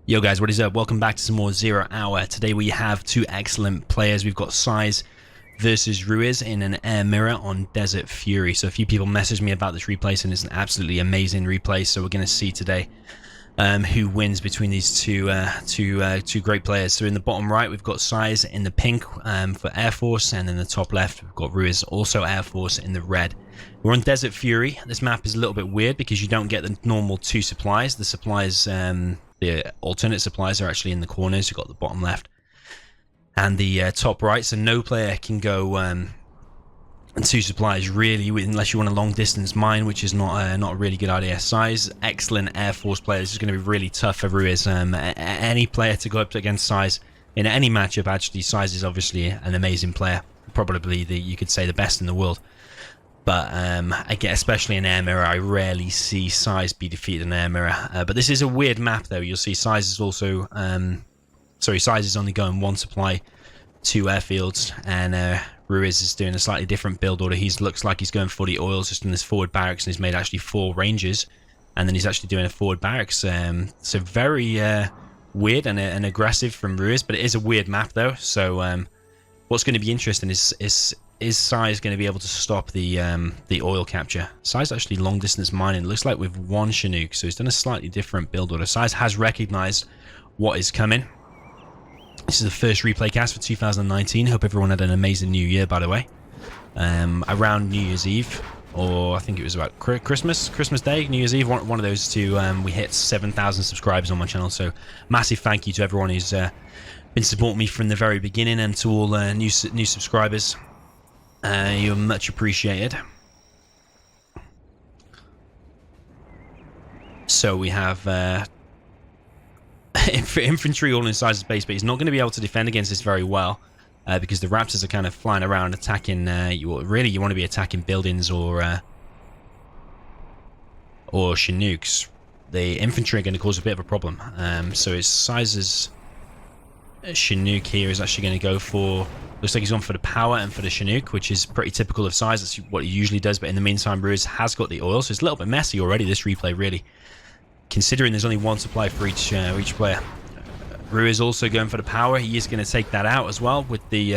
Yo guys, what is up? Welcome back to some more Zero Hour. Today we have two excellent players. We've got Size versus Ruiz in an air mirror on Desert Fury. So a few people messaged me about this replay, and it's an absolutely amazing replay. So we're going to see today who wins between these two great players. So in the bottom right, we've got Size in the pink for Air Force, and in the top left, we've got Ruiz, also Air Force, in the red. We're on Desert Fury. This map is a little bit weird because you don't get the normal two supplies. The supplies, the alternate supplies are actually in the corners. You've got the bottom left and the top right, so no player can go two supplies really, unless you want a long distance mine, which is not a really good idea. Size, excellent Air Force player. This is going to be really tough for Ruiz. Any player to go up against Size in any matchup, actually, Size is obviously an amazing player, probably you could say the best in the world. But again, especially in air mirror, I rarely see Size be defeated in air mirror. But this is a weird map, though. You'll see Size is also, Size is only going one supply, two airfields, and Ruiz is doing a slightly different build order. He looks like he's going 40 oils just in this forward barracks, and he's made actually 4 ranges, and then he's actually doing a forward barracks. So very weird and aggressive from Ruiz, but it is a weird map, though. So what's going to be interesting is Size going to be able to stop the oil capture? Size actually long distance mining. It looks like with one Chinook, so he's done a slightly different build order. Size has recognized what is coming. This is the first replay cast for 2019. Hope everyone had an amazing New Year, by the way. Around New Year's Eve, or I think it was about Christmas Day, New Year's Eve, one of those two. We hit 7,000 subscribers on my channel, so massive thank you to everyone who's been supporting me from the very beginning, and to all new subscribers. You're much appreciated. So we have infantry all in Size's base, but he's not going to be able to defend against this very well because the Raptors are kind of flying around attacking. You want to be attacking buildings or Chinooks. The infantry are going to cause a bit of a problem. So his Size's Chinook here is actually going to go for. Looks like he's gone for the power and for the Chinook, which is pretty typical of Size. That's what he usually does. But in the meantime, Ruiz has got the oil, so it's a little bit messy already, this replay, really. Considering there's only one supply for each player. Ruiz also going for the power. He is going to take that out as well with the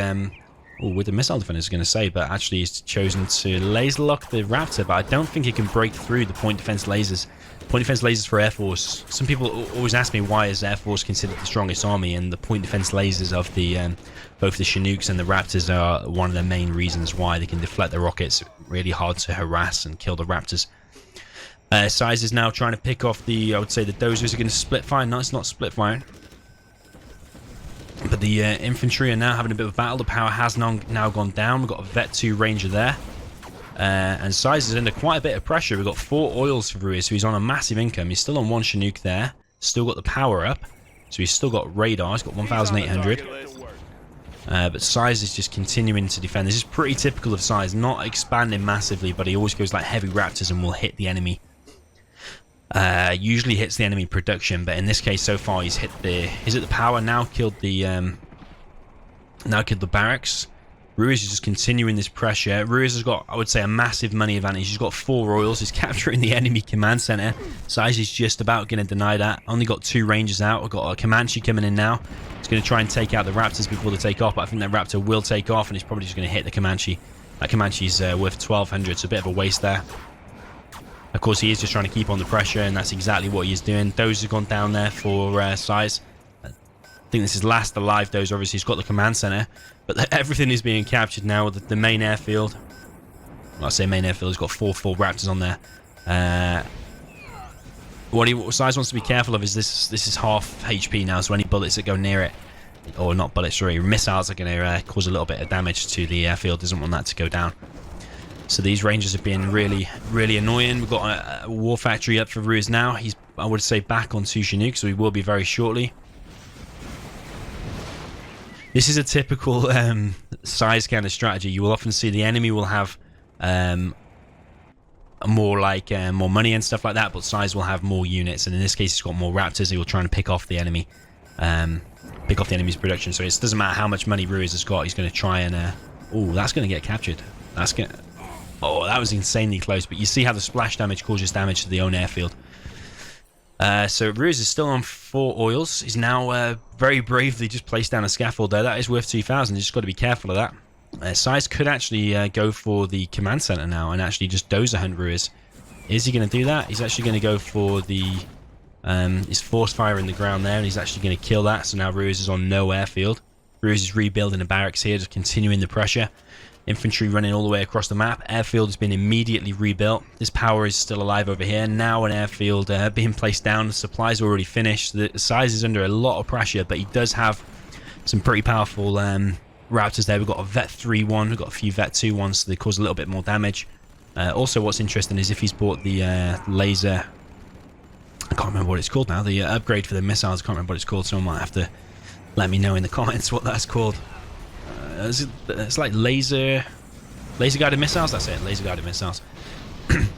missile defender, I was going to say. But actually, he's chosen to laser lock the Raptor. But I don't think he can break through the point defense lasers. Point defense lasers for Air Force. Some people always ask me, why is Air Force considered the strongest army? And the point defense lasers of the both the Chinooks and the Raptors are one of the main reasons why. They can deflect the rockets. Really hard to harass and kill the Raptors. Size is now trying to pick off the, I would say the dozers are going to split fire. No, it's not split firing. But the infantry are now having a bit of a battle. The power has now gone down. We've got a Vet 2 Ranger there. And Size is under quite a bit of pressure. We've got 4 oils for Ruiz, so he's on a massive income. He's still on 1 Chinook there. Still got the power up. So he's still got radar. He's got 1,800. But Size is just continuing to defend. This is pretty typical of Size. Not expanding massively, but he always goes like heavy Raptors and will hit the enemy. Usually hits the enemy production, but in this case so far he's hit the power, now killed the barracks. Ruiz is just continuing this pressure. Ruiz has got, I would say, a massive money advantage. He's got 4 oils. He's capturing the enemy command center. Size is just about going to deny that. Only got 2 rangers out. We've got a Comanche coming in now. He's going to try and take out the Raptors before they take off, but I think that Raptor will take off, and he's probably just going to hit the Comanche. That Comanche's worth 1,200, so a bit of a waste there. Of course, he is just trying to keep on the pressure, and that's exactly what he is doing. Those have gone down there for Size. I think this is last alive. Those obviously he's got the command center, but everything is being captured now with the main airfield. Well, I say main airfield. He's got 4 full Raptors on there. What Size wants to be careful of is this is half HP now, so any bullets that go near it, or not bullets, sorry, missiles are going to cause a little bit of damage to the airfield. Doesn't want that to go down. So these Rangers have been really, really annoying. We've got a war factory up for Ruiz now. He's, I would say, back on 2 Chinook, so he will be very shortly. This is a typical Size kind of strategy. You will often see the enemy will have more money and stuff like that, but Size will have more units. And in this case, he's got more Raptors. He will try and pick off the enemy, pick off the enemy's production. So it doesn't matter how much money Ruiz has got. He's going to try and. Oh, that's going to get captured. That's going. Oh, that was insanely close, but you see how the splash damage causes damage to the own airfield. So Ruiz is still on 4 oils. He's now very bravely just placed down a scaffold there. That is worth 2,000. You just got to be careful of that. Size could actually go for the command center now and actually just dozer hunt Ruiz. Is he going to do that? He's actually going to go for the his force fire in the ground there, and he's actually going to kill that. So now Ruiz is on no airfield. Ruiz is rebuilding the barracks here, just continuing the pressure. Infantry running all the way across the map. Airfield has been immediately rebuilt. This power is still alive over here. Now an airfield being placed down. The supplies already finished. The size is under a lot of pressure, but he does have some pretty powerful raptors there. We've got a Vet 3 one. We've got a few Vet 2 ones, so they cause a little bit more damage. Also, what's interesting is if he's bought the laser... I can't remember what it's called now. The upgrade for the missiles. I can't remember what it's called. Someone might have to let me know in the comments what that's called. It's like laser guided missiles. That's it, laser guided missiles.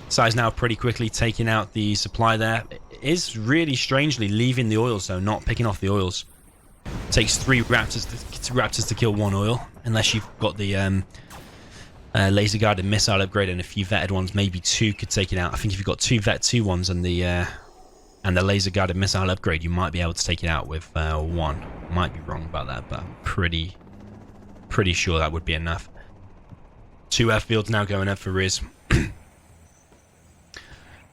Size now pretty quickly taking out the supply there. It is really strangely leaving the oils though, not picking off the oils. Takes 3 raptors to kill 1 oil, unless you've got the laser guided missile upgrade and a few vetted ones. Maybe 2 could take it out. I think if you've got 2 vet 2 ones and the laser guided missile upgrade, you might be able to take it out with 1. Might be wrong about that, but I'm pretty sure that would be enough. 2 airfields now going up for Riz.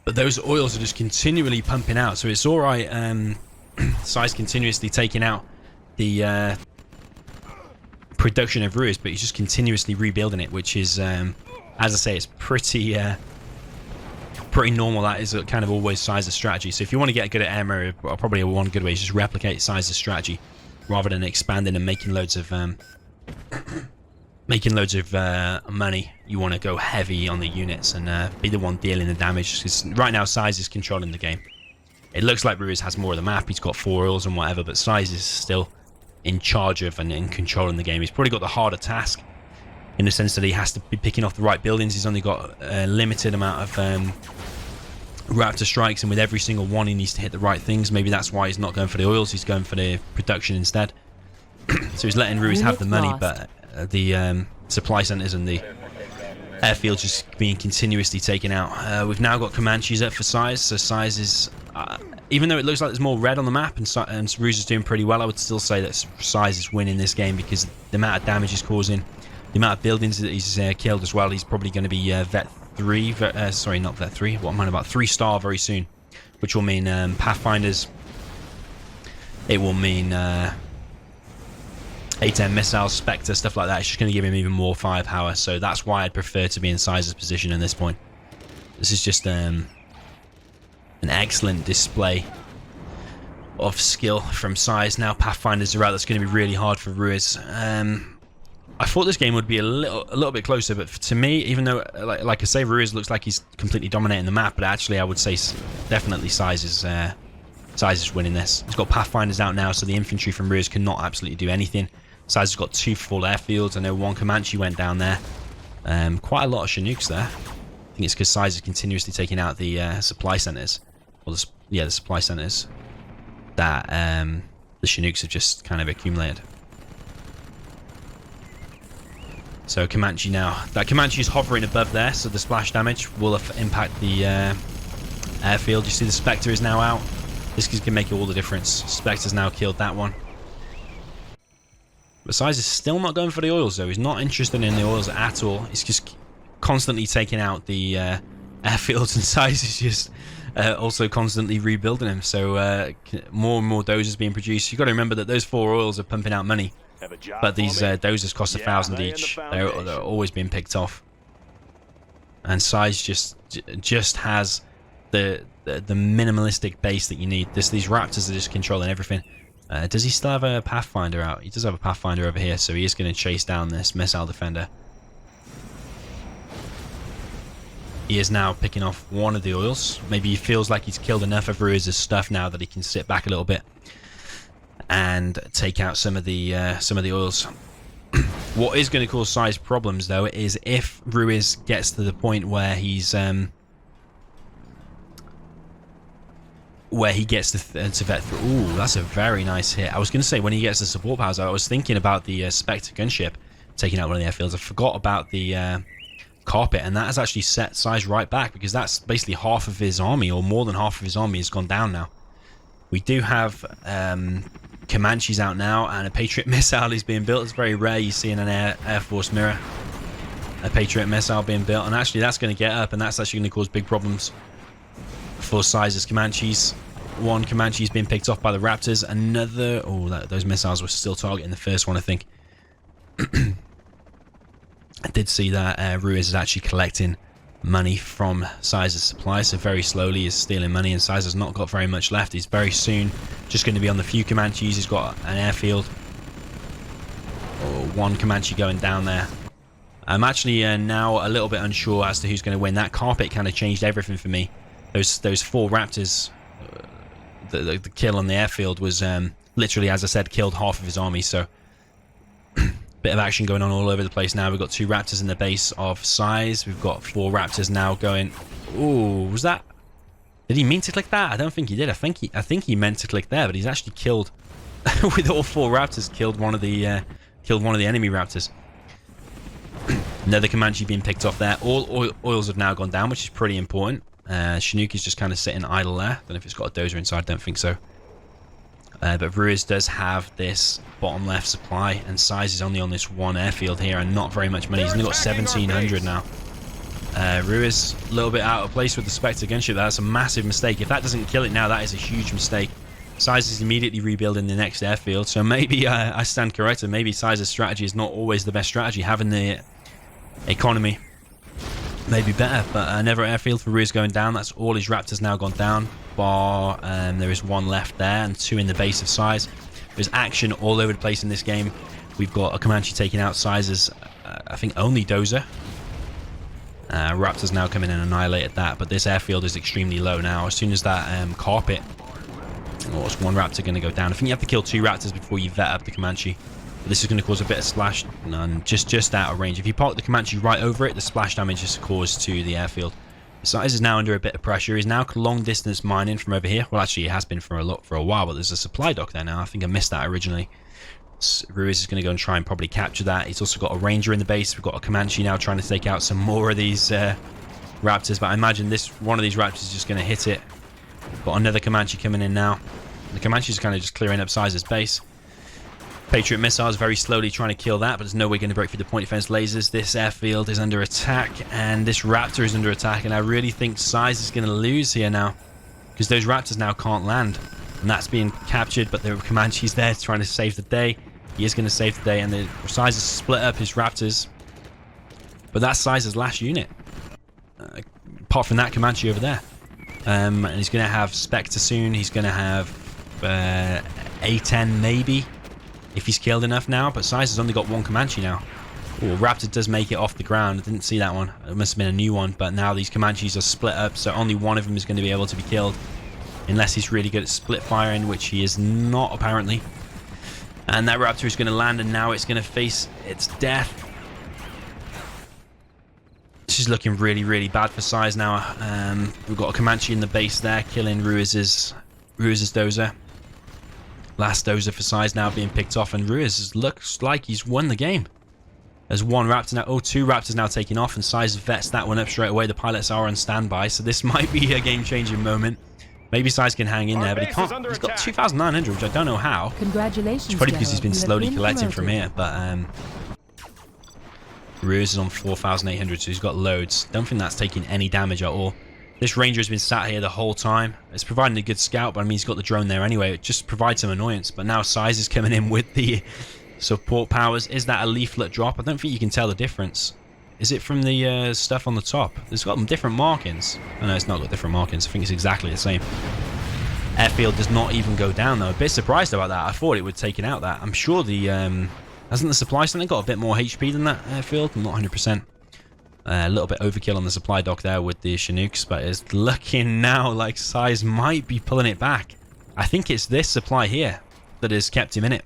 But those oils are just continually pumping out, so it's alright. Size continuously taking out the production of Ruiz, but he's just continuously rebuilding it, which is, as I say, it's pretty normal. That is kind of always Size's strategy. So if you want to get good at air mirror, probably one good way is just replicate Size's strategy rather than expanding and making loads of money. You want to go heavy on the units and be the one dealing the damage, because right now Size is controlling the game. It looks like Ruiz has more of the map. He's got 4 oils and whatever, but Size is still in charge of and in controlling the game. He's probably got the harder task in the sense that he has to be picking off the right buildings. He's only got a limited amount of raptor strikes, and with every single one he needs to hit the right things. Maybe that's why he's not going for the oils. He's going for the production instead. So he's letting Ruiz have the money, but the supply centers and the airfields just being continuously taken out. We've now got Comanches up for Size, so Size is, even though it looks like there's more red on the map and Ruiz is doing pretty well, I would still say that Size is winning this game because the amount of damage he's causing, the amount of buildings that he's killed as well. He's probably going to be Vet 3, sorry, not Vet 3, what am I about, 3-star very soon, which will mean Pathfinders. It will mean A10 missiles, Spectre, stuff like that. It's just going to give him even more firepower, so that's why I'd prefer to be in Size's position at this point. This is just an excellent display of skill from Size. Now Pathfinders are out. That's going to be really hard for Ruiz. I thought this game would be a little bit closer, but to me, even though, like I say, Ruiz looks like he's completely dominating the map, but actually I would say definitely Size is winning this. He's got Pathfinders out now, so the infantry from Ruiz cannot absolutely do anything. Size has got 2 full airfields. I know 1 Comanche went down there. Quite a lot of Chinooks there. I think it's because Size is continuously taking out the supply centers. Well, the supply centers that the Chinooks have just kind of accumulated. So Comanche now. That Comanche is hovering above there, so the splash damage will impact the airfield. You see the Spectre is now out. This can make all the difference. Spectre's now killed that one. But Size is still not going for the oils though. He's not interested in the oils at all. He's just constantly taking out the airfields, and Size is just also constantly rebuilding them. So more and more dozers being produced. You've got to remember that those 4 oils are pumping out money. But these dozers cost 1,000 each. They're always being picked off. And Size just has the minimalistic base that you need. These raptors are just controlling everything. Does he still have a Pathfinder out? He does have a Pathfinder over here, so he is going to chase down this missile defender. He is now picking off 1 of the oils. Maybe he feels like he's killed enough of Ruiz's stuff now that he can sit back a little bit and take out some of the oils. What is going to cause Size problems though is if Ruiz gets to the point where he's gets to vet through. Ooh, that's a very nice hit. I was going to say when he gets the support powers. I was thinking about the Spectre gunship taking out one of the airfields. I forgot about the carpet, and that has actually set Size right back, because that's basically half of his army, or more than half of his army has gone down now. We do have Comanches out now, and a Patriot missile is being built. It's very rare you see in an Air Force mirror a Patriot missile being built, and actually that's going to get up, and that's actually going to cause big problems for Size's Comanches. One Comanche's being picked off by the Raptors. Another... Oh, those missiles were still targeting the first one, I think. I did see that Ruiz is actually collecting money from Size's supply, so very slowly he's stealing money, and Size has not got very much left. He's very soon just going to be on the few Comanches. He's got an airfield. One Comanche going down there. I'm actually now a little bit unsure as to who's going to win. That carpet kind of changed everything for me. Those 4 Raptors, the kill on the airfield was literally, as I said, killed half of his army. So bit of action going on all over the place now. We've got 2 Raptors in the base of Size. We've got 4 Raptors now going. Ooh, was that? Did he mean to click that? I don't think he did. I think he meant to click there, but he's actually killed with all 4 Raptors. Killed one of the enemy Raptors. Another Comanche being picked off there. All oils have now gone down, which is pretty important. Chinook is just kind of sitting idle there. Don't know if it's got a dozer inside. Don't think so. But Ruiz does have this bottom left supply, and Size is only on this one airfield here, and not very much money. He's only got 1,700 now. Ruiz a little bit out of place with the Spectre gunship. That's a massive mistake. If that doesn't kill it now, that is a huge mistake. Size is immediately rebuilding the next airfield, so maybe I stand corrected. Maybe Size's strategy is not always the best strategy. Having the economy may be better, but another airfield for Ruiz going down. That's all his Raptors now gone down, bar there is 1 left there, and 2 in the base of Size. There's action all over the place in this game. We've got a Comanche taking out Size's, I think, only dozer. Raptors now coming in and annihilated that, but this airfield is extremely low now. As soon as that carpet... Oh, it's 1 Raptor going to go down. I think you have to kill 2 Raptors before you vet up the Comanche. But this is going to cause a bit of splash, and just out of range. If you park the Comanche right over it, the splash damage is caused to the airfield. Size is now under a bit of pressure. He's now long distance mining from over here. Well, actually, it has been for a while, but there's a supply dock there now. I think I missed that originally. Ruiz is going to go and try and probably capture that. He's also got a Ranger in the base. We've got a Comanche now trying to take out some more of these Raptors, but I imagine one of these Raptors is just going to hit it. Got another Comanche coming in now. The Comanche is kind of just clearing up Size's base. Patriot missiles very slowly trying to kill that, but there's no way going to break through the point defense lasers. This airfield is under attack, and this Raptor is under attack, and I really think Size is going to lose here now, because those Raptors now can't land, and that's being captured, but the Comanche's there trying to save the day. He is going to save the day, and the Size has split up his Raptors, but that's Size's last unit, apart from that Comanche over there. And he's going to have Spectre soon. He's going to have A10 maybe, if he's killed enough now, but Size has only got 1 Comanche now. Oh, Raptor does make it off the ground. I didn't see that one. It must have been a new one, but now these Comanches are split up, so only one of them is going to be able to be killed, unless he's really good at split firing, which he is not, apparently. And that Raptor is going to land, and now it's going to face its death. This is looking really, really bad for Size now. We've got a Comanche in the base there, killing Ruiz's dozer. Last dozer for Size now being picked off, and Ruiz looks like he's won the game. There's 1 Raptor now. Oh, 2 Raptors now taking off, and Size vets that one up straight away. The pilots are on standby, so this might be a game-changing moment. Maybe Size can hang in there, but he can't. He's got 2,900, which I don't know how. Congratulations. It's probably because he's been slowly collecting from here, but Ruiz is on 4,800, so he's got loads. Don't think that's taking any damage at all. This Ranger has been sat here the whole time. It's providing a good scout, but I mean, he's got the drone there anyway. It just provides some annoyance. But now Size is coming in with the support powers. Is that a leaflet drop? I don't think you can tell the difference. Is it from the stuff on the top? It's got different markings. Oh, no, it's not got different markings. I think it's exactly the same. Airfield does not even go down, though. A bit surprised about that. I thought it would take it out that. I'm sure the... hasn't the supply center got a bit more HP than that airfield? I'm not 100%. A little bit overkill on the supply dock there with the Chinooks, but it's looking now like Size might be pulling it back. I think it's this supply here that has kept him in it.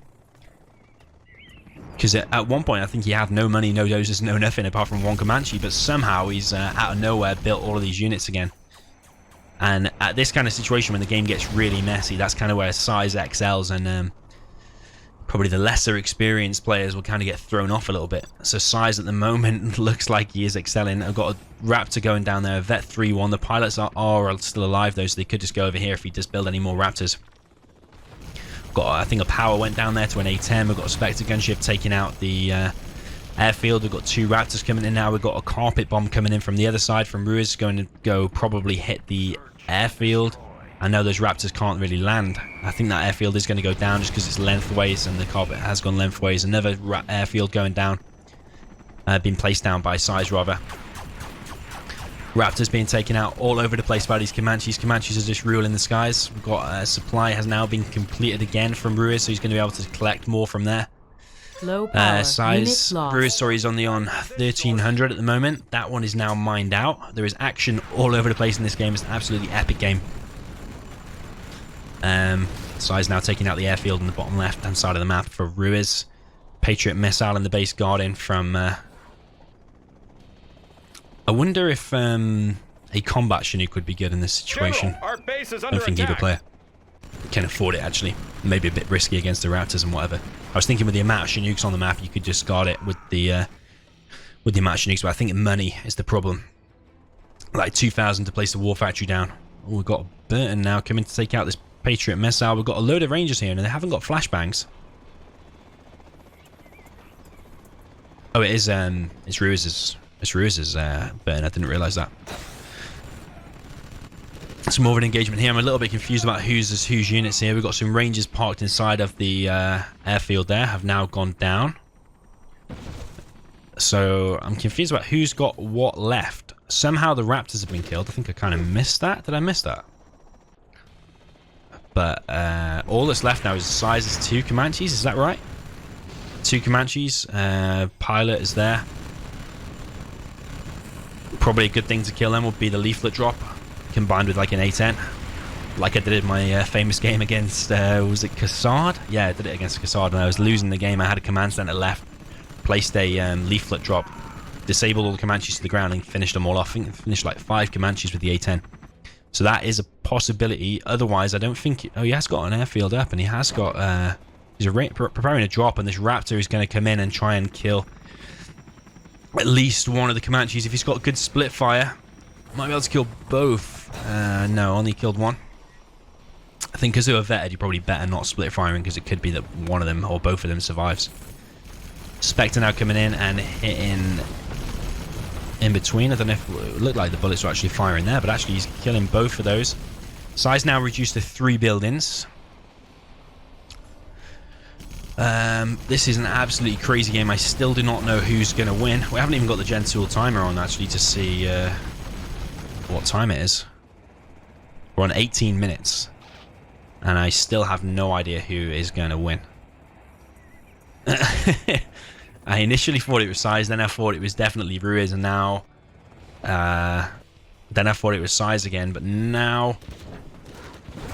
Because at one point I think he had no money, no doses, no nothing apart from 1 Comanche, but somehow he's out of nowhere built all of these units again. And at this kind of situation when the game gets really messy, that's kind of where Size excels, and probably the lesser experienced players will kind of get thrown off a little bit. So Size at the moment looks like he is excelling. I've got a Raptor going down there, Vet 3-1. The pilots are still alive though, so they could just go over here if he does build any more Raptors. Got, I think a power went down there to an A10. We've got a Spectre gunship taking out the airfield. We've got 2 Raptors coming in now. We've got a carpet bomb coming in from the other side from Ruiz, going to go probably hit the airfield. I know those Raptors can't really land. I think that airfield is going to go down just because it's lengthways and the carpet has gone lengthways. Another airfield going down. Being placed down by Size rather. Raptors being taken out all over the place by these Comanches. Comanches are just ruling the skies. We've got supply has now been completed again from Ruiz, so he's going to be able to collect more from there. Low power. Size Ruiz, sorry, is only on 1300 at the moment. That one is now mined out. There is action all over the place in this game. It's an absolutely epic game. Size now taking out the airfield in the bottom left hand side of the map for Ruiz. Patriot missile in the base guarding from I wonder if a combat Chinook would be good in this situation. General, our base is I under don't think either player can afford it, actually. Maybe a bit risky against the Raptors and whatever. I was thinking with the amount of Chinooks on the map, you could just guard it with the amount of Chinooks, but I think money is the problem. Like 2,000 to place the war factory down. Oh, we've got Burton now coming to take out this Patriot missile. We've got a load of Rangers here, and they haven't got flashbangs. Oh, it is. It's Ruiz's. It's Ruiz's Burton. I didn't realise that. Some more of an engagement here. I'm a little bit confused about whose units here. We've got some Rangers parked inside of the airfield there. Have now gone down. So I'm confused about who's got what left. Somehow the Raptors have been killed. I think I kind of missed that. Did I miss that? But all that's left now is Size's 2 Comanches. Is that right? 2 Comanches. Pilot is there. Probably a good thing to kill them would be the leaflet drop combined with like an A10, like I did in my famous game against was it Cassard? Yeah, I did it against Cassard, and I was losing the game. I had a command center left, placed a leaflet drop, disabled all the Comanches to the ground, and finished them all off. I think I finished like 5 Comanches with the A10. So that is a possibility. Otherwise, I don't think. Oh, he has got an airfield up, and he has got. He's preparing a drop, and this Raptor is going to come in and try and kill at least one of the Comanches. If he's got good split fire, might be able to kill both. No, only killed one. I think because they were vetted, you probably better not split firing, because it could be that one of them or both of them survives. Spectre now coming in and hitting in between. I don't know if it looked like the bullets were actually firing there, but actually he's killing both of those. Size now reduced to 3 buildings. This is an absolutely crazy game. I still do not know who's going to win. We haven't even got the Gen Tool timer on actually to see what time it is. We're on 18 minutes. And I still have no idea who is going to win. I initially thought it was Size, then I thought it was definitely Ruiz, and now then I thought it was Size again, but now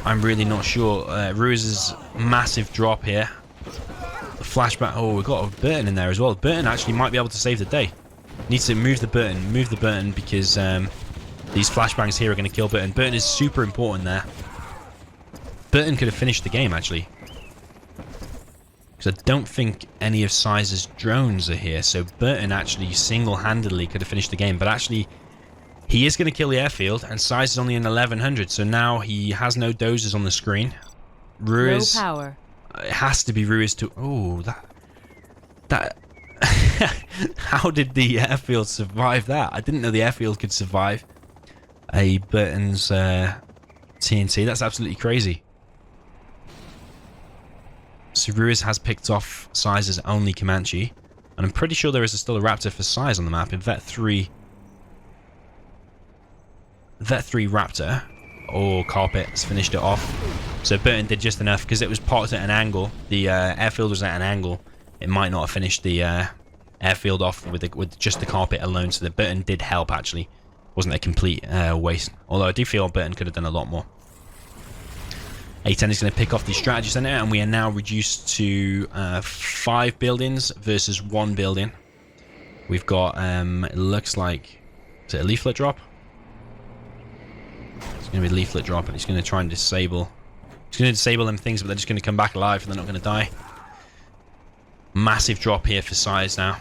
I'm really not sure. Ruiz's massive drop here. The flashback. Oh, we've got a Burton in there as well. Burton actually might be able to save the day. Needs to move the Burton because these flashbangs here are going to kill Burton. Burton is super important there. Burton could have finished the game actually, because I don't think any of Size's drones are here. So Burton actually single-handedly could have finished the game, but actually he is going to kill the airfield, and Size is only in 1100. So now he has no dozers on the screen. Ruiz. Low power. It has to be Ruiz to. Oh, that. How did the airfield survive that? I didn't know the airfield could survive a Burton's TNT. That's absolutely crazy. So Ruiz has picked off Size's only Comanche, and I'm pretty sure there is still a Raptor for Size on the map in Vet 3. Vet 3 Raptor. Oh, Carpet has finished it off. So Burton did just enough because it was parked at an angle. The airfield was at an angle. It might not have finished the airfield off with just the Carpet alone. So the Burton did help actually. Wasn't a complete waste. Although I do feel Burton could have done a lot more. A10 is going to pick off the strategy center, and we are now reduced to 5 buildings versus 1 building. We've got it looks like, is it a leaflet drop? It's going to be a leaflet drop, and it's going to try and disable. It's going to disable them things, but they're just going to come back alive, and they're not going to die. Massive drop here for Size now.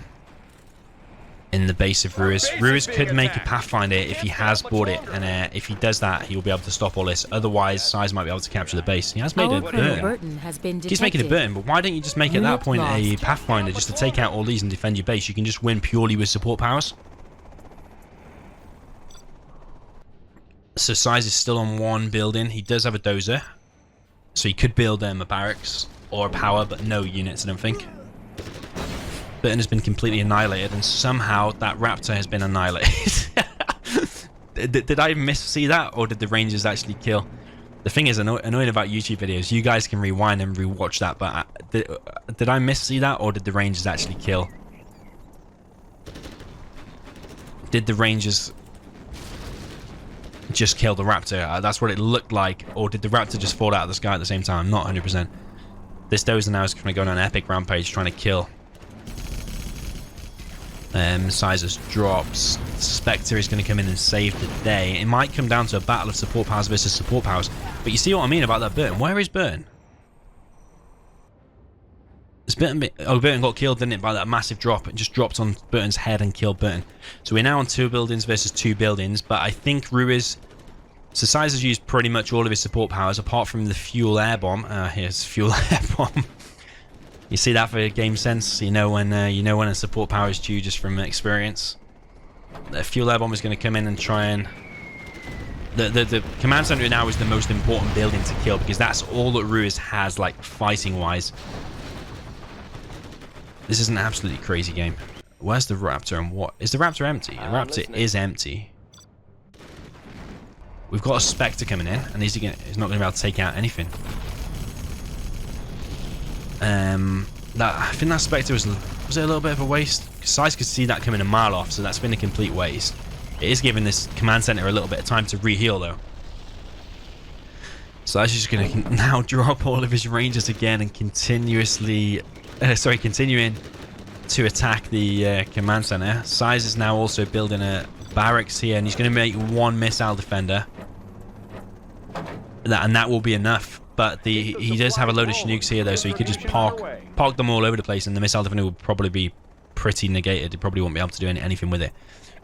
In the base of Ruiz. Ruiz could make a Pathfinder if he has bought it, and if he does that, he'll be able to stop all this. Otherwise, Size might be able to capture the base. He has made a burn. He's making a burn, but why don't you just make at that point a Pathfinder just to take out all these and defend your base? You can just win purely with support powers. So Size is still on one building. He does have a dozer, so he could build a barracks or a power, but no units, I don't think. Burton has been completely annihilated, and somehow that raptor has been annihilated. Did I see that, or did the rangers actually kill? The thing is annoying about YouTube videos, you guys can rewind and rewatch that, but did I see that, or did the rangers actually kill? Did the rangers just kill the raptor? That's what it looked like. Or did the raptor just fall out of the sky at the same time? Not 100%. This dozer now is going to go on an epic rampage trying to kill. Sizes drops. Spectre is going to come in and save the day. It might come down to a battle of support powers versus support powers. But you see what I mean about that Burton? Where is Burton? Is Burton... Oh, Burton got killed, didn't it, by that massive drop. It just dropped on Burton's head and killed Burton. So we're now on 2 buildings versus 2 buildings. But I think Ruiz... So Size has used pretty much all of his support powers apart from the fuel air bomb. Here's fuel air bomb. You see that for game sense? You know when a support power is due just from experience. The fuel air bomb is going to come in and try and... The command center now is the most important building to kill because that's all that Ruiz has, like, fighting-wise. This is an absolutely crazy game. Where's the raptor and what? Is the raptor empty? The raptor is empty. We've got a Spectre coming in, and he's not going to be able to take out anything. I think that Spectre was it a little bit of a waste? Size could see that coming a mile off, so that's been a complete waste. It is giving this command center a little bit of time to re-heal, though. So that's just going to now drop all of his rangers again and continuing to attack the command center. Size is now also building a barracks here, and he's going to make 1 missile defender. And that will be enough. But he does have a load of Chinooks here, though, so he could just park them all over the place, and the missile defender will probably be pretty negated. He probably won't be able to do anything with it.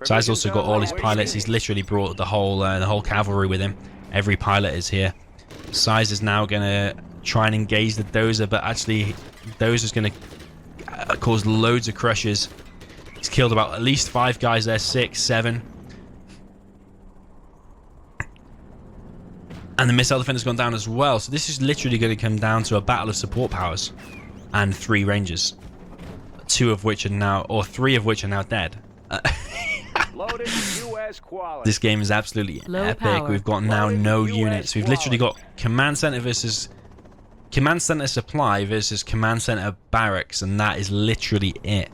So he's also got all his pilots. He's literally brought the whole cavalry with him. Every pilot is here. Size is now going to try and engage the dozer, but actually dozer's going to cause loads of crushes. He's killed about at least 5 guys there, 6, 7. And the missile defender's gone down as well. So this is literally going to come down to a battle of support powers and 3 rangers. 3 of which are now dead. This game is absolutely epic. We've got now no units. We've literally got command center versus command center supply versus command center barracks, and that is literally it.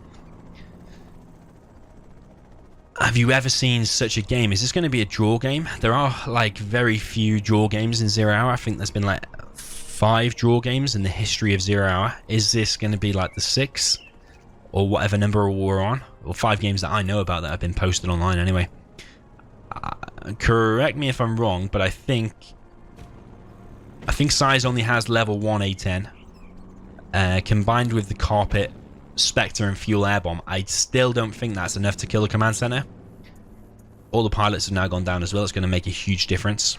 Have you ever seen such a game? Is this going to be a draw game? There are like very few draw games in Zero Hour. I think there's been like 5 draw games in the history of Zero Hour. Is this going to be like the 6th or whatever number we're on? Or 5 games that I know about that have been posted online anyway. Correct me if I'm wrong, but I think Size only has level 1 A10. Combined with the carpet, Spectre and fuel air bomb, I still don't think that's enough to kill the command center. All the pilots have now gone down as well. It's going to make a huge difference.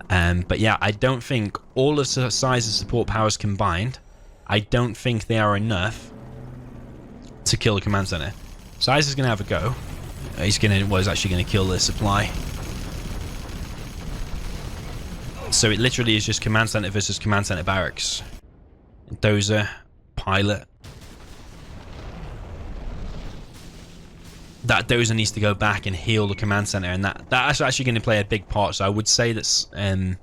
But yeah, I don't think all of Size's support powers combined, I don't think they are enough to kill the command center. Size is going to have a go. He's actually going to kill the supply. So it literally is just command center versus command center barracks. Dozer, pilot. That dozer needs to go back and heal the command center, and that's actually going to play a big part. So I would say that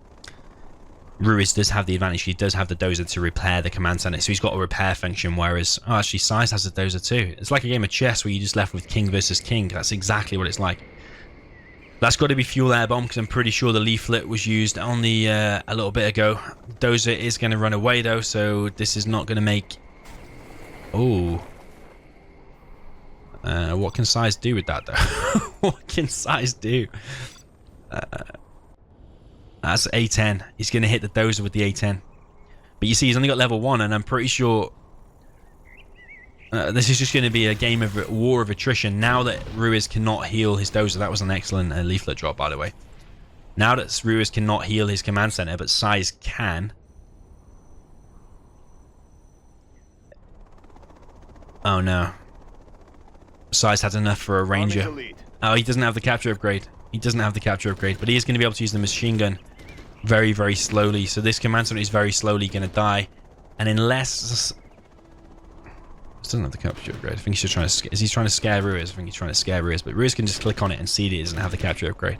Ruiz does have the advantage. He does have the dozer to repair the command center, so he's got a repair function, whereas actually Size has a dozer too. It's like a game of chess where you just left with king versus king. That's exactly what it's like. That's got to be fuel air bomb, because I'm pretty sure the leaflet was used only a little bit ago. Dozer is going to run away though, so this is not going to make... Oh. What can Size do with that though? What can Size do? That's A10. He's going to hit the dozer with the A10. But you see, he's only got level 1, and I'm pretty sure this is just going to be a game of war of attrition. Now that Ruiz cannot heal his dozer, that was an excellent leaflet drop, by the way. Now that Ruiz cannot heal his command center, but Size can. Oh no. Size had enough for a ranger. Oh, he doesn't have the capture upgrade. He doesn't have the capture upgrade, but he is going to be able to use the machine gun very, very slowly. So this command center is very slowly going to die. And unless... doesn't have the capture upgrade. I think he's just trying to... Is he trying to scare Ruiz? I think he's trying to scare Ruiz, but Ruiz can just click on it and see that he doesn't have the capture upgrade.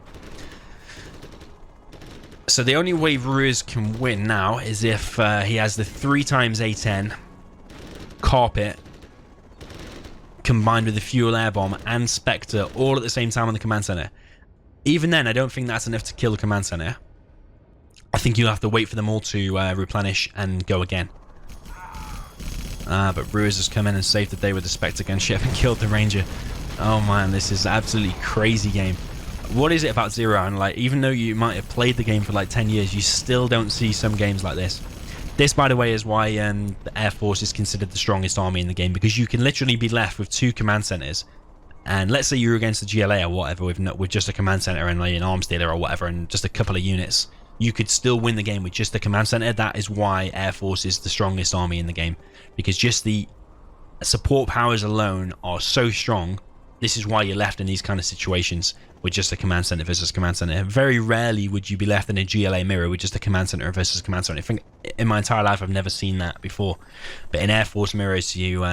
So the only way Ruiz can win now is if he has the 3x A10 carpet combined with the fuel air bomb and Spectre all at the same time on the command center. Even then, I don't think that's enough to kill the command center. I think you'll have to wait for them all to replenish and go again. But Ruiz has come in and saved the day with the Spectre gunship and killed the Ranger. Oh man, this is an absolutely crazy game. What is it about Zero Hour? And like, even though you might have played the game for like 10 years, you still don't see some games like this. This, by the way, is why the Air Force is considered the strongest army in the game, because you can literally be left with 2 command centers. And let's say you're against the GLA or whatever with just a command center and like an arms dealer or whatever and just a couple of units. You could still win the game with just the command center. That is why Air Force is the strongest army in the game, because just the support powers alone are so strong. This is why you're left in these kind of situations with just a command center versus command center. Very rarely would you be left in a GLA mirror with just a command center versus command center. I think in my entire life I've never seen that before. But in Air Force mirrors, you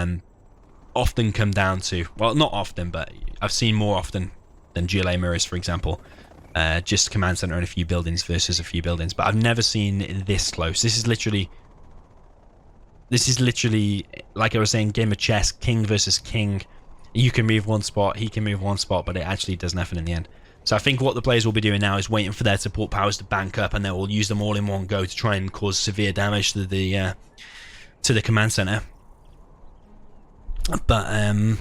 often come down to, well, not often, but I've seen more often than GLA mirrors, for example, just command center and a few buildings versus a few buildings. But I've never seen it this close. This is literally, like I was saying, game of chess, king versus king. You can move one spot, he can move one spot, but it actually does nothing in the end. So I think what the players will be doing now is waiting for their support powers to bank up, and they will use them all in one go to try and cause severe damage to the command center. But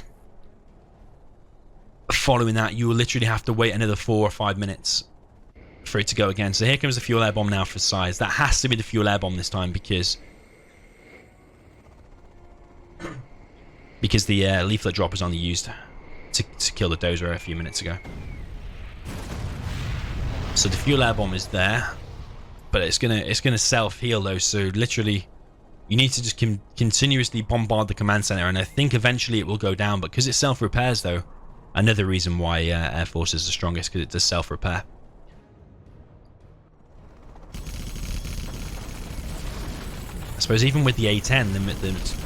following that, you will literally have to wait another 4 or 5 minutes for it to go again. So here comes the fuel air bomb now for Size. That has to be the fuel air bomb this time, because the leaflet drop was only used to kill the dozer a few minutes ago. So the fuel air bomb is there, but it's gonna self-heal though. So literally, you need to just continuously bombard the command center, and I think eventually it will go down. But because it self-repairs though, another reason why Air Force is the strongest, because it does self-repair. I suppose even with the A10,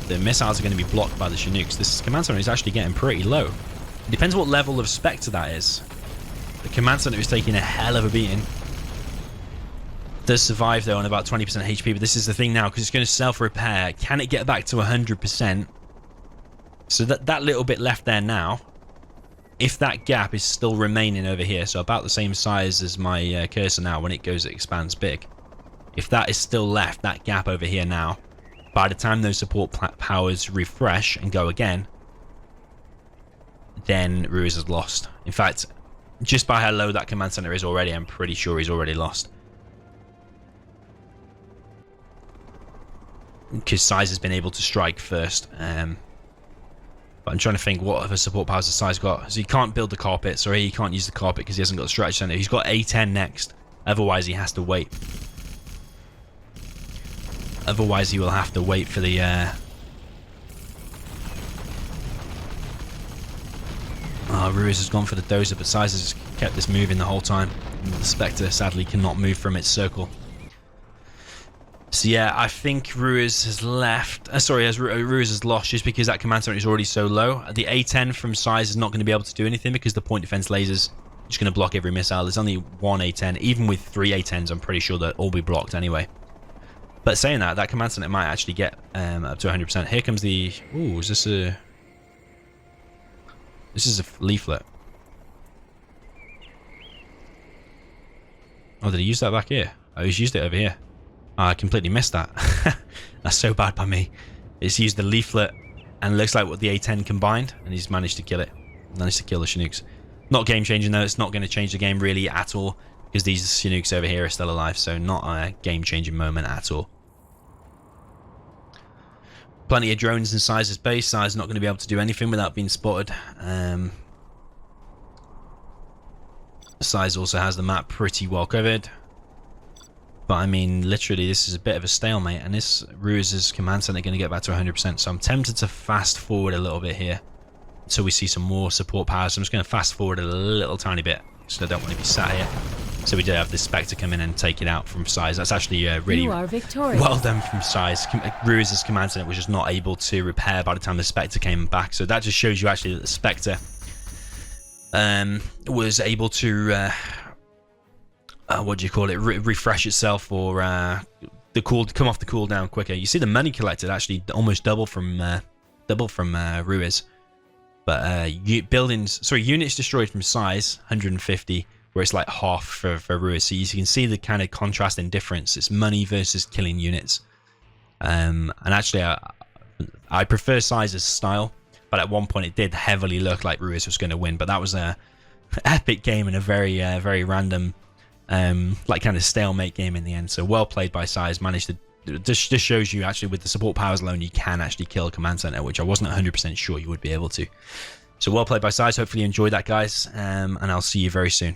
the missiles are going to be blocked by the Chinooks. This command center is actually getting pretty low. It depends what level of Spectre that is. The command center is taking a hell of a beating. Does survive though on about 20% HP, but this is the thing now, because it's going to self-repair. Can it get back to 100%? So that little bit left there now, if that gap is still remaining over here, so about the same size as my cursor now, when it goes, it expands big. If that is still left, that gap over here now, by the time those support powers refresh and go again, then Ruiz has lost. In fact, just by how low that command center is already, I'm pretty sure he's already lost. Because Size has been able to strike first. But I'm trying to think what other support powers has Size got. So he can't build the carpet. Sorry, he can't use the carpet because he hasn't got the strategy center. He's got A10 next. Otherwise, he has to wait. Otherwise, he will have to wait for the... Oh, Ruiz has gone for the dozer, but Size has just kept this moving the whole time. And the Spectre, sadly, cannot move from its circle. So yeah, I think Ruiz has left. Ruiz has lost just because that command center is already so low. The A10 from Size is not going to be able to do anything because the point defense lasers are just going to block every missile. There's only one A10. Even with 3 A10s, I'm pretty sure they'll all be blocked anyway. But saying that, that command center might actually get up to 100%. Here comes the... Ooh, is this a... This is a leaflet. Oh, did he use that back here? Oh, he's used it over here. Oh, I completely missed that. That's so bad by me. It's used the leaflet and it looks like what the A10 combined, and he's managed to kill it. Managed to kill the Chinooks. Not game changing though. It's not going to change the game really at all, because these Chinooks over here are still alive, so not a game changing moment at all. Plenty of drones in Size's base. Size not going to be able to do anything without being spotted. Size also has the map pretty well covered. But I mean, literally, this is a bit of a stalemate, and this Ruiz's command center going to get back to 100%. So I'm tempted to fast forward a little bit here until we see some more support power. So I'm just going to fast forward a little tiny bit, so I don't want to be sat here. So we do have this Spectre come in and take it out from Size. That's actually really well done from Size. Ruiz's command center was just not able to repair by the time the Spectre came back. So that just shows you actually that the Spectre was able to what do you call it, refresh itself, or come off the cooldown quicker. You see the money collected actually almost double from Ruiz, but units destroyed from Size 150, where it's like half for Ruiz. So you can see the kind of contrast in difference. It's money versus killing units, and actually I prefer Size's style, but at one point it did heavily look like Ruiz was going to win, but that was a epic game and a very random like kind of stalemate game in the end. So well played by Size. Managed to just shows you actually with the support powers alone you can actually kill a command center, which I wasn't 100% sure you would be able to. So well played by Size. Hopefully you enjoyed that, guys, and I'll see you very soon.